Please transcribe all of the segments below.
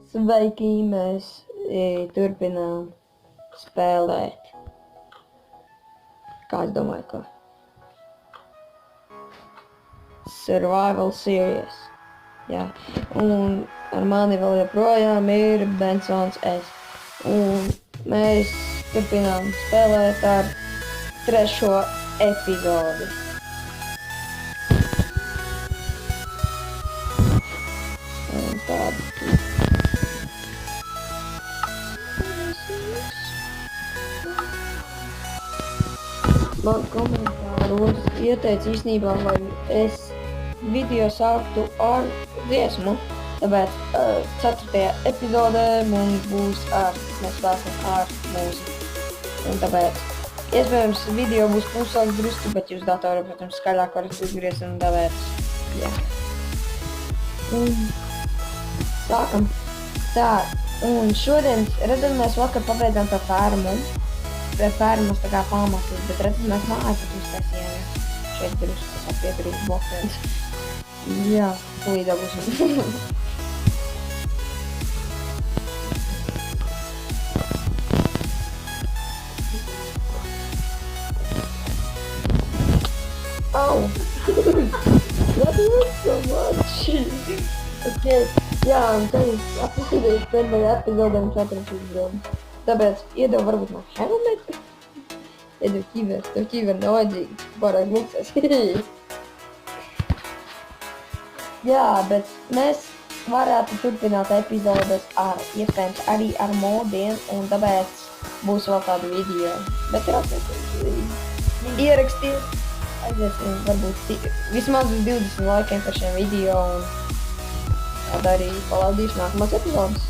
Sveiki, mēs turpinām spēlēt. Kā es domāju, ka Survival Series. Jā. Un ar mani vēl joprojām ir Bensons S. Un mēs turpinām spēlēt ar 3. epizodi. Un tādu. Man komentāros ieteica īstenībā, lai es video sāktu ar dziesmu, tāpēc 4. epizodē mums būs mēs spēlēsim ar mūziku. Un tāpēc, iespējams, video būs klusāk drusku, bet jūs datorā, protams, skaļāk varat uzgriezt un tāpēc, jā. Un sākam. Tā, un šodien, redzam, mēs vakar pabeidzām to fermu. Fermas tā kā pamatus, bet redzam, mēs māju pat uztaisījām. Šeit drusku tas pietrūkst blokēns. Jā, tūlīt dabūsim. Au! That hurts so much! Okay, jā, un tad apsīdēju pirmajā epizodē un 4. epizodē. Tāpēc iedevu varbūt no helmeta. Iedevu ķivers, tev ķiveri nav vajadzīgi, pārāk miksēs. Jā, bet mēs varētu turpināt epizodes ar, iespējams, arī ar modiem, un tāpēc būs vēl tādu video. Bet ierakstiet, aiziesim varbūt vismaz uz 20 laikiem par šiem video, un tad arī palaidīšu nākamās epizodes.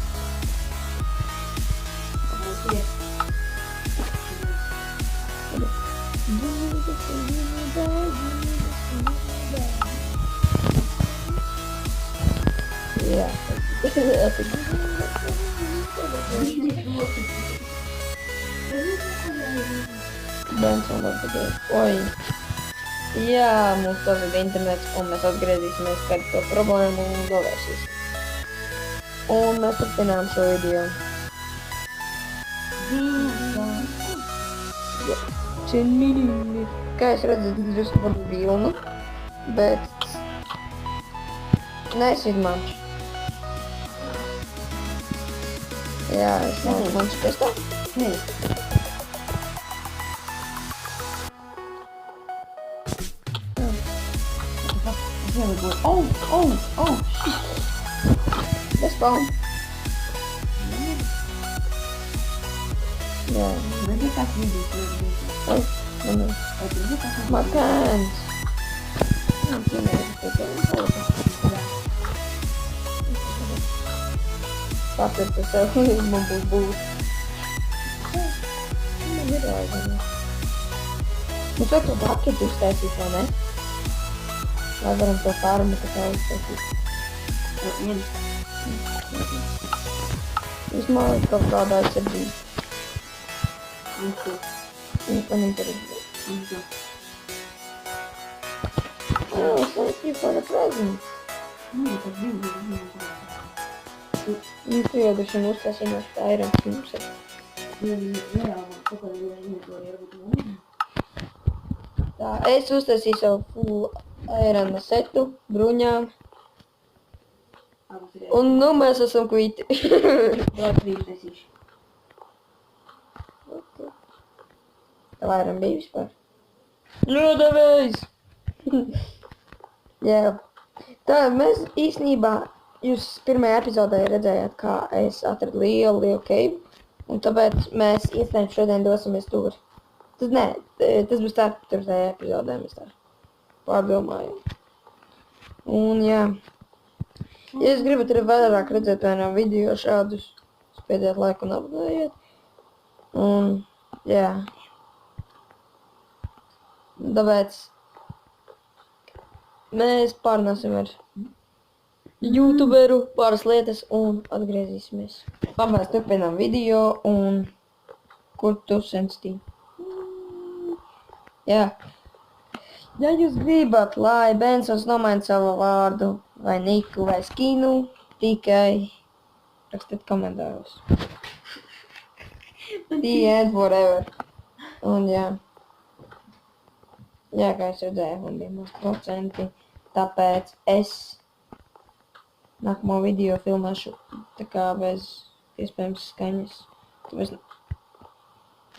Jā, Benson atpakaļ. Oi. Jā, mums pazud internets un mēs atgriezīsimies pēc to problēmu un dovērsīsim. Un mēs turpinām šo video. 10 minūti. Kā es redzu, drusku par vilnu, bet nesit manš. Jā, es neesmu manš testā. Nē. Oh, shit. Das spawn. Jā. Makāns. Papir par sev, man būs būt. Man ir aizvien. Mums vajag to buketu uztaisīt, vai ne? Lai varam to farmu tā kā uztaisīt. Vismaz kaut kādā aizsardzība. Man interesē. Oh, thank you for the present. Tu jau droši vien uztaisīji no tā Irons mums ir. Tā, es uztaisīju savu full Irona setu, bruņām. Un nu mēs esam kvīti. Tev Iron bija vispār? Nodevējs! Jā. Tā, mēs īstenībā, jūs pirmajā epizodē redzējāt, kā es atradu lielu cave, un tāpēc mēs iespējams šodien dosimies tur. Tas nē, tas būs tā 4. epizodē, mēs tā pārdomājam. Un jā. Ja jūs gribat arī vairāk redzēt vienā video šādus, spiediet laiku un abonējiet. Un jā. Tāpēc mēs pārnāsim ar YouTuberu pāris lietas un atgriezīsimies. Mēs turpinām video un kur tu sensitīvi? Jā. Ja jūs gribat, lai Bensons nomaina savu vārdu vai niku vai skinu, tikai Rakstiet komentāros. The end, whatever. Un jā. Jā, kā es redzēju, man bija maz procenti. Tāpēc es nākamo video filmēšu tā kā bez iespējams skaņas. Tāpēc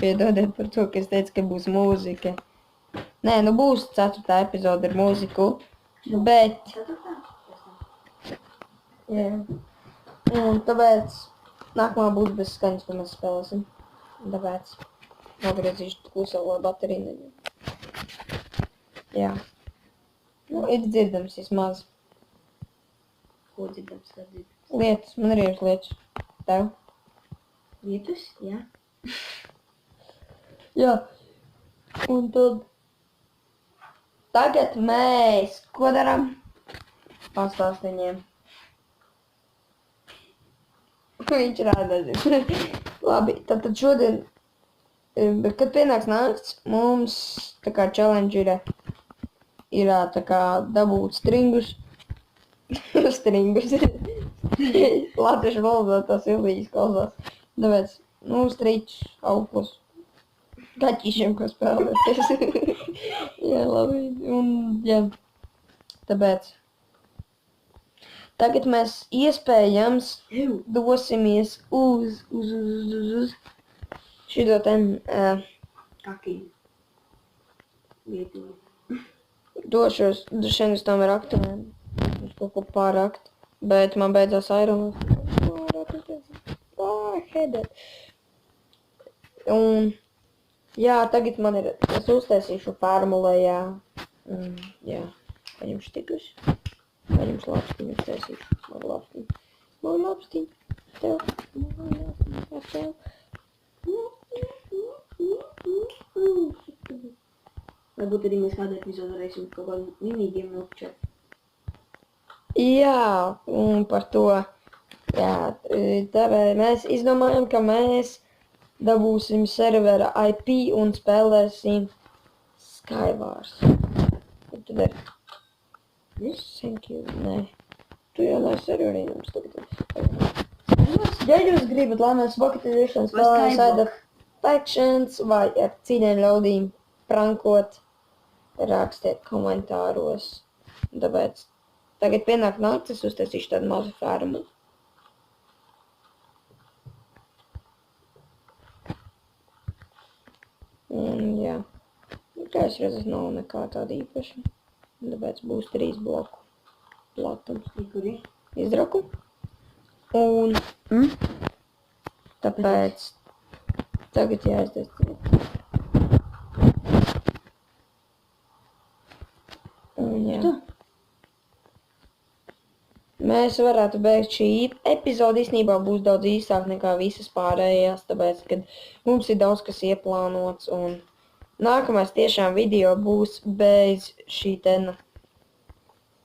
piedodiet par to, ka es teicu, ka būs mūzika. Nē, nu būs 4. epizode ar mūziku, bet... Jā. Un tāpēc nākamā būs bez skaņas, ko mēs spēlēsim. Tāpēc nogriezīšu klusā, lai baterija neņem. Jā. Nu, ir dzirdams vismaz. Ko dzirdams, kas dzirdams? Lietas, man arī ir lietas. Tev? Lietus, jā. Jā. Un tad... Tagad mēs ko darām? Pastāst viņiem. Viņš rādās. Labi, tad šodien, kad pienāks nakts, mums tā kā challenge ir tā kā dabūt stringus. Stringus. Latviešu valodā tas ilgīs klausās. Tāpēc, nu, stričs, auklis. Kaķīšiem, ko spēlēties. Jā, labi. Un, jā. Tāpēc. Tagad mēs iespējams dosimies uz šito ten Kakī. Vietu. došos, šeit uz tām raktuvēm. Uz kaut ko pārakt. Bet man beidzās airons. Pārheaded. Un, jā, tagad man ir, es uztaisīšu formulē, jā. Jā, paņemšu tikus. Paņemšu lapstiņu, uztaisīšu. Maru lapstiņu. Maru lapstiņu. Tev. Maru lapstiņu. Ar tev. Varbūt arī mēs kādā epizodē varēsim kaut kādu minīgiem nokļūt. Jā, un par to, jā, tāpēc mēs izdomājam, ka mēs dabūsim servera IP un spēlēsim Skywars. Ko tu dari? Viss? Thank you, nē. Tu jau lai serverī mums tagad. Ja jūs gribat, lai mēs Pocket Edition spēlējam Side of Factions vai ar cīņiem ļaudīm prankot, rakstiet komentāros. Tāpēc tagad pienāk nakts, es uztaisīšu tādu mazu farmu. Un jā, kā es redzu, nav nekā tāda īpaša. Tāpēc būs 3 bloku platums. Kuri? Izraku. Un tāpēc tagad jāizdara. Un jā. Mēs varētu beigt šī epizode, īstenībā būs daudz īsāk nekā visas pārējās, tāpēc, kad mums ir daudz kas ieplānots un nākamais tiešām video būs bez šī tena.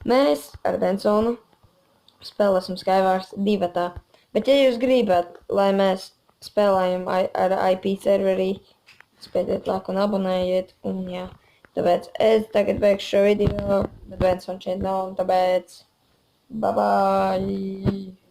Mēs ar Bensonu spēlēsim Skywars 2. Bet ja jūs gribat, lai mēs spēlējam ar IP serverī, spēdiet like un abonējiet un jā. Tāpēc es tagad beigšu šo video, bet Bensons šeit nav un tāpēc bye bye!